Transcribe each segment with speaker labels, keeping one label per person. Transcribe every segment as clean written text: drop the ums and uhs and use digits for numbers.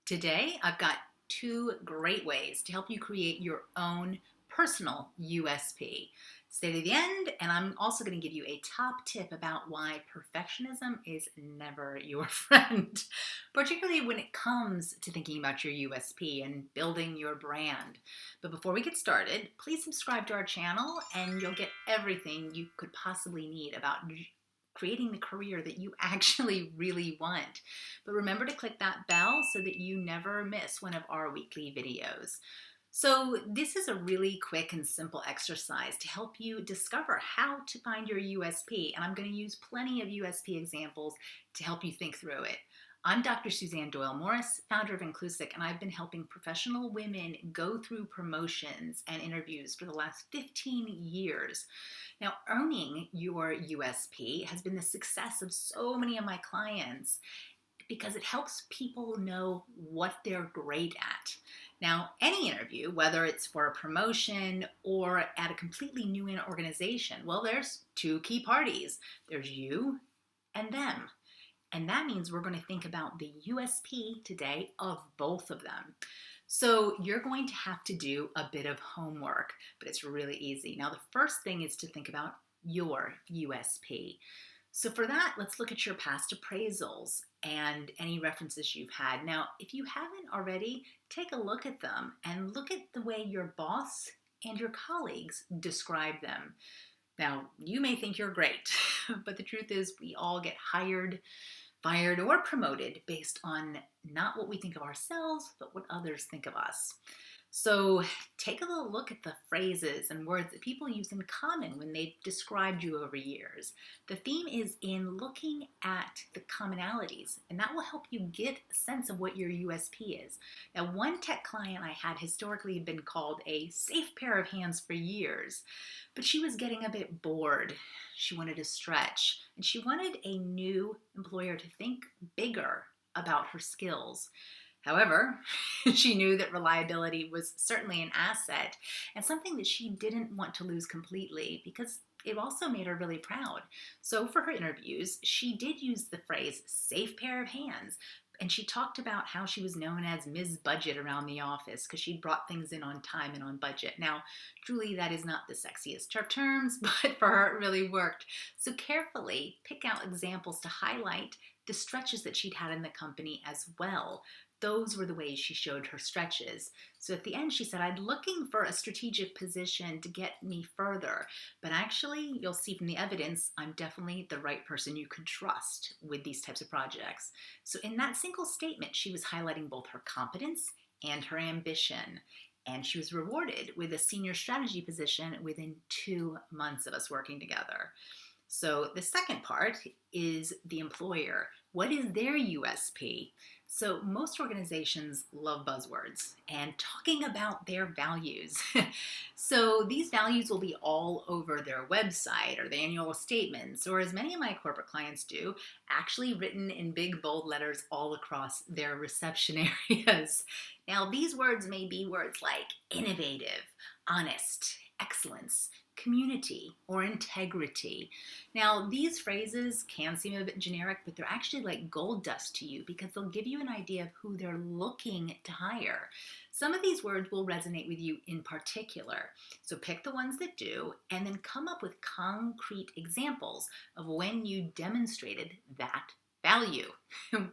Speaker 1: Today, I've got two great ways to help you create your own personal USP. Stay to the end, and I'm also going to give you a top tip about why perfectionism is never your friend, particularly when it comes to thinking about your USP and building your brand. But before we get started, please subscribe to our channel, and you'll get everything you could possibly need about creating the career that you actually really want. But remember to click that bell so that you never miss one of our weekly videos. So this is a really quick and simple exercise to help you discover how to find your USP, and I'm going to use plenty of USP examples to help you think through it. I'm Dr. Suzanne Doyle-Morris, founder of Inclusic, and I've been helping professional women go through promotions and interviews for the last 15 years. Now, owning your USP has been the success of so many of my clients because it helps people know what they're great at. Now, any interview, whether it's for a promotion or at a completely new organization, well, there's two key parties. There's you and them. And that means we're going to think about the USP today of both of them. So you're going to have to do a bit of homework, but it's really easy. Now, the first thing is to think about your USP. So for that, let's look at your past appraisals and any references you've had. Now, if you haven't already, take a look at them and look at the way your boss and your colleagues describe them. Now, you may think you're great, but the truth is we all get hired, fired, or promoted based on not what we think of ourselves, but what others think of us. So take a little look at the phrases and words that people use in common when they've described you over years. The theme is in looking at the commonalities, and that will help you get a sense of what your USP is. Now, one tech client I had historically been called a safe pair of hands for years, but she was getting a bit bored. She wanted to stretch, and she wanted a new employer to think bigger about her skills. However, she knew that reliability was certainly an asset and something that she didn't want to lose completely because it also made her really proud. So for her interviews, she did use the phrase safe pair of hands. And she talked about how she was known as Ms. Budget around the office because she brought things in on time and on budget. Now, truly, that is not the sexiest of terms, but for her, it really worked. So carefully pick out examples to highlight the stretches that she'd had in the company as well. Those were the ways she showed her stretches. So at the end, she said, I'm looking for a strategic position to get me further. But actually, you'll see from the evidence, I'm definitely the right person you could trust with these types of projects. So in that single statement, she was highlighting both her competence and her ambition. And she was rewarded with a senior strategy position within 2 months of us working together. So the second part is the employer. What is their USP? So most organizations love buzzwords and talking about their values. So these values will be all over their website or the annual statements, or as many of my corporate clients do, actually written in big bold letters all across their reception areas. Now these words may be words like innovative, honest, excellence, community, or integrity. Now, these phrases can seem a bit generic, but they're actually like gold dust to you because they'll give you an idea of who they're looking to hire. Some of these words will resonate with you in particular. So pick the ones that do, and then come up with concrete examples of when you demonstrated that value.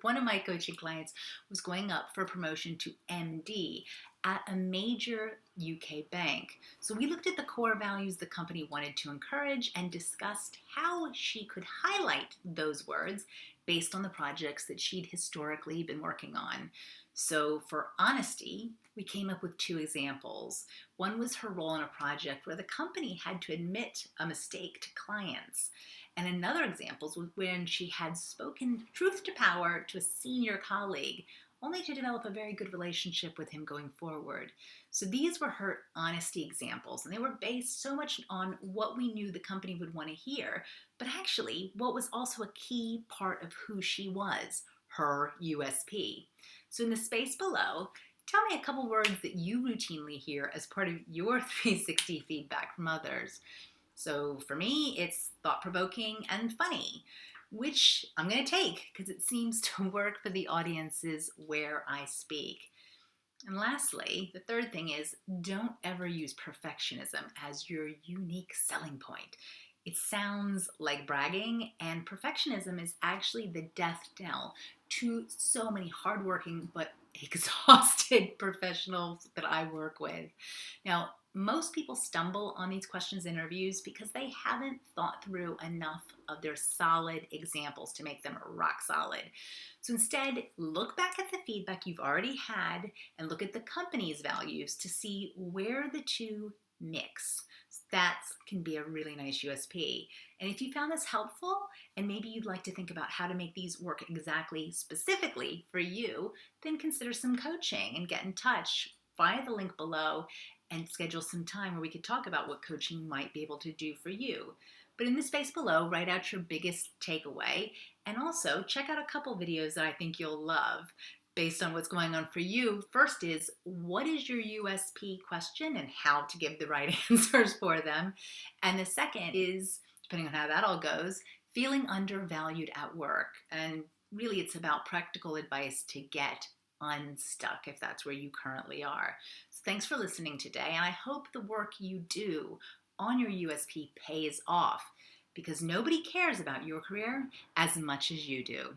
Speaker 1: One of my coaching clients was going up for a promotion to MD at a major UK bank. So we looked at the core values the company wanted to encourage and discussed how she could highlight those words based on the projects that she'd historically been working on. So for honesty, we came up with two examples. One was her role in a project where the company had to admit a mistake to clients. And another example was when she had spoken truth to power to a senior colleague, only to develop a very good relationship with him going forward. So these were her honesty examples, and they were based so much on what we knew the company would want to hear, but actually what was also a key part of who she was, her USP. So in the space below, tell me a couple words that you routinely hear as part of your 360 feedback from others. So for me, it's thought-provoking and funny. which I'm going to take because it seems to work for the audiences where I speak. And lastly, the third thing is don't ever use perfectionism as your unique selling point. It sounds like bragging, and perfectionism is actually the death knell to so many hardworking but exhausted professionals that I work with. Now, most people stumble on these questions in interviews because they haven't thought through enough of their solid examples to make them rock solid. So instead, look back at the feedback you've already had and look at the company's values to see where the two mix. That can be a really nice USP. And if you found this helpful and maybe you'd like to think about how to make these work exactly specifically for you, then consider some coaching and get in touch via the link below and schedule some time where we could talk about what coaching might be able to do for you. But in the space below, write out your biggest takeaway and also check out a couple videos that I think you'll love based on what's going on for you. First is, what is your USP question and how to give the right answers for them? And the second is, depending on how that all goes, feeling undervalued at work. And really it's about practical advice to get unstuck if that's where you currently are. So thanks for listening today, and I hope the work you do on your USP pays off because nobody cares about your career as much as you do.